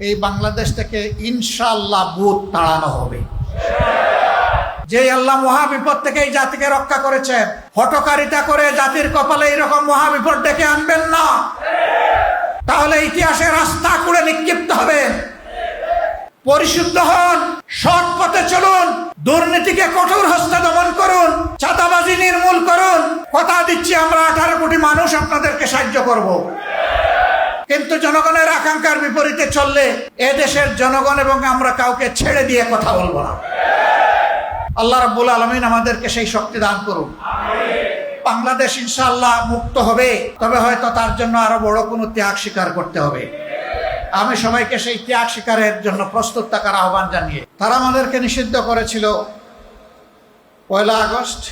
এই বাংলাদেশ থেকে ইনশাআল্লাহ ভূত তাড়ানো হবে। যে আল্লাহ মহাবিপদ থেকে এই জাতিকে রক্ষা করেছেন, হঠকারিতা করে জাতির কপালে এইরকম মহাবিপদ ডেকে আনবেন না, তাহলে ইতিহাসে রাস্তা করে নিক্ষিপ্ত হবেন। পরিশুদ্ধ হন, সৎ পথে চলুন, দুর্নীতিকে কঠোর হস্তে দমন করুন, চাঁদাবাজি নির্মূল করুন। কথা দিচ্ছি আমরা 18 কোটি মানুষ আপনাদেরকে সাহায্য করব। কিন্তু জনগণের আকাঙ্ক্ষার বিপরীতে চললে এ দেশের জনগণ এবং আমরা কাউকে ছেড়ে দিয়ে কথা বলবো না। আল্লাহ রাব্বুল আলামিন আমাদেরকে সেই শক্তি দান করুন। বাংলাদেশ ইনশাআল্লাহ মুক্ত হবে, তবে হয়তো তার জন্য আরো বড় কোনো ত্যাগ স্বীকার করতে হবে। আমি সবাইকে সেই ত্যাগ স্বীকারের জন্য প্রস্তুত থাকার আহ্বান জানিয়ে, তারা আমাদেরকে নিষিদ্ধ করেছিল 1 আগস্ট,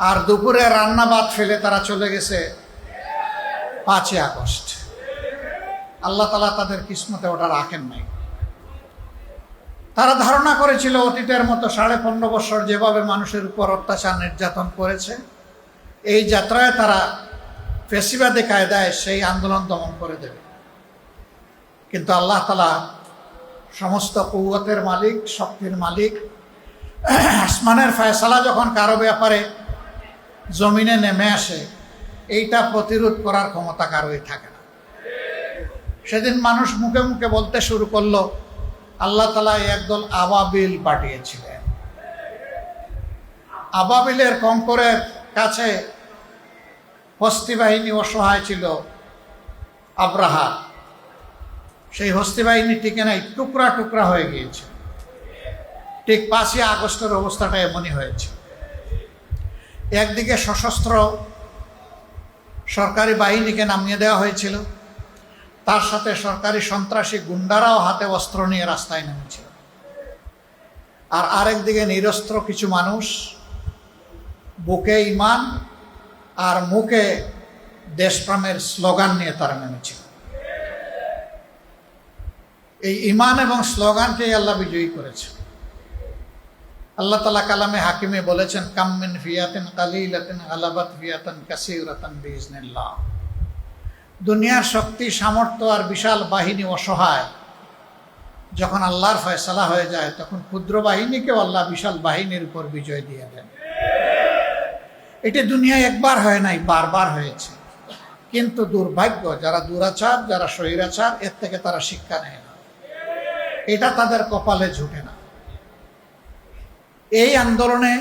আর দুপুরে রান্না ভাত ফেলে তারা চলে গেছে 5 আগস্ট। আল্লাহ তাআলা তাদের কিসমতে ওটা রাখেন নাই। তারা ধারণা করেছিল অতীতের মতো 15.5 বছর যেভাবে মানুষের উপর অত্যাচার নির্যাতন করেছে, এই যাত্রায় তারা ফেসিবাদী কায়দায় সেই আন্দোলন দমন করে দেবে। কিন্তু আল্লাহ তাআলা সমস্ত কুওয়াতের মালিক, শক্তির মালিক, আসমানের ফয়সালা যখন কারো ব্যাপারে জমিনে নেমে আসে, এইটা প্রতিরোধ করার ক্ষমতা কারোই থাকে না। সেদিন মানুষ মুখে মুখে বলতে শুরু করলো, আল্লাহ তাআলা একদল আবাবিল পাঠিয়েছিলেন। আবাবিলের কঙ্করের কাছে হস্তি বাহিনী অসহায় ছিল। আব্রাহা, সেই হস্তি বাহিনী টিকে নাই, টুকরা টুকরা হয়ে গিয়েছে। ঠিক 5 আগস্টের অবস্থাটা এমনই হয়েছে। একদিকে সশস্ত্র সরকারি বাহিনীকে নামিয়ে দেওয়া হয়েছিল, তার সাথে সরকারি সন্ত্রাসী গুন্ডারাও হাতে অস্ত্র নিয়ে রাস্তায় নেমেছিল। আর আরেকদিকে নিরস্ত্র কিছু মানুষ বুকে ঈমান আর মুখে দেশপ্রেমের স্লোগান নিয়ে তারা নেমেছিল। এই ঈমান এবং স্লোগানকেই আল্লাহ বিজয়ী করেছে। আল্লাহ তাআলা কালামে হাকিমে বলেছেন, কাম মিন ফিয়াতিন কালিলাতিন গালাবাত ফিয়াতান কাসীরাতান বিইজনিল্লাহ। দুনিয়ার শক্তি, সামর্থ্য আর বিশাল বাহিনী অসহায়। যখন আল্লাহর ফয়সালা হয়ে যায়, তখন ক্ষুদ্র বাহিনীকেও আল্লাহ বিশাল বাহিনীর উপর বিজয় দিয়ে দেন। এটি দুনিয়ায় একবার হয় নাই, বারবার হয়েছে। কিন্তু দুর্ভাগ্য, যারা দুরাচার, যারা স্বৈরাচার, এর থেকে তারা শিক্ষা নেয় না। এটা তাদের কপালে জুটে না। এই আন্দোলনে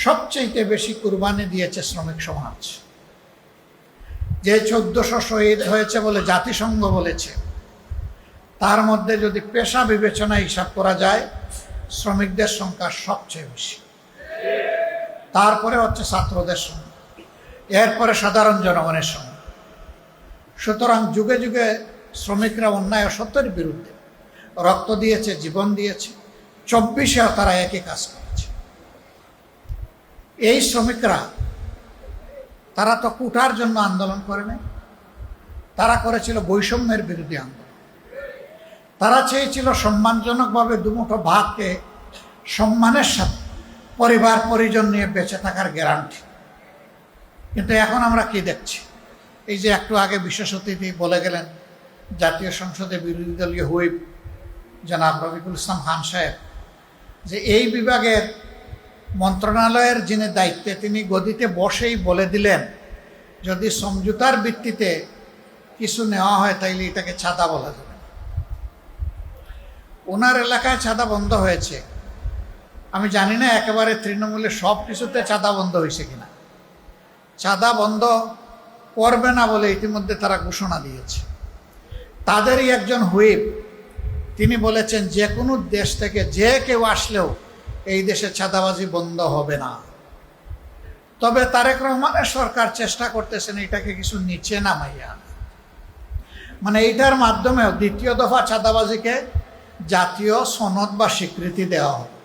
সবচেয়ে বেশি কুরবানি দিয়েছে শ্রমিক সমাজ। যে 1400 শহীদ হয়েছে বলে জাতিসংঘ বলেছে, তার মধ্যে যদি পেশা বিবেচনা হিসাব করা যায়, শ্রমিকদের সংখ্যা সবচেয়ে বেশি। তারপরে হচ্ছে ছাত্রদের সংখ্যা, এরপরে সাধারণ জনগণের সংখ্যা। সুতরাং যুগে যুগে শ্রমিকরা অন্যায় অসত্যের বিরুদ্ধে রক্ত দিয়েছে, জীবন দিয়েছে। 24-এও তারা একই কাজ করেছে। এই শ্রমিকরা, তারা তো কোটার জন্য আন্দোলন করে নাই, তারা করেছিল বৈষম্যের বিরোধী আন্দোলন। তারা চেয়েছিল সম্মানজনকভাবে দুমুঠো ভাতকে সম্মানের সাথে পরিবার পরিজন নিয়ে বেঁচে থাকার গ্যারান্টি। কিন্তু এখন আমরা কি দেখছি? এই যে একটু আগে বিশেষ অতিথি বলে গেলেন, জাতীয় সংসদে বিরোধী দলীয় হুইপ জনাব রফিকুল ইসলাম খান সাহেব, যে এই বিভাগের মন্ত্রণালয়ের যিনি দায়িত্বে, তিনি গদিতে বসেই বলে দিলেন, যদি সমঝোতার ভিত্তিতে কিছু নেওয়া হয় তাইলে এটাকে ছাদা বলা যাবে। ওনার এলাকায় ছাদা বন্ধ হয়েছে। আমি জানি না একেবারে তৃণমূলের সব কিছুতে চাঁদা বন্ধ হয়েছে কিনা। চাঁদা বন্ধ করবে না বলে ইতিমধ্যে তারা ঘোষণা দিয়েছে। তাদেরই একজন হুইপ, তিনি বলেছেন যে কোনো দেশ থেকে যে কেউ আসলেও এই দেশে চাঁদাবাজি বন্ধ হবে না। তবে তারেক রহমানের সরকার চেষ্টা করতেছেন এটাকে কিছু নিচে নামাইয়া, মানে এইটার মাধ্যমেও দ্বিতীয় দফা চাঁদাবাজিকে জাতীয় সনদ বা স্বীকৃতি দেওয়া হবে।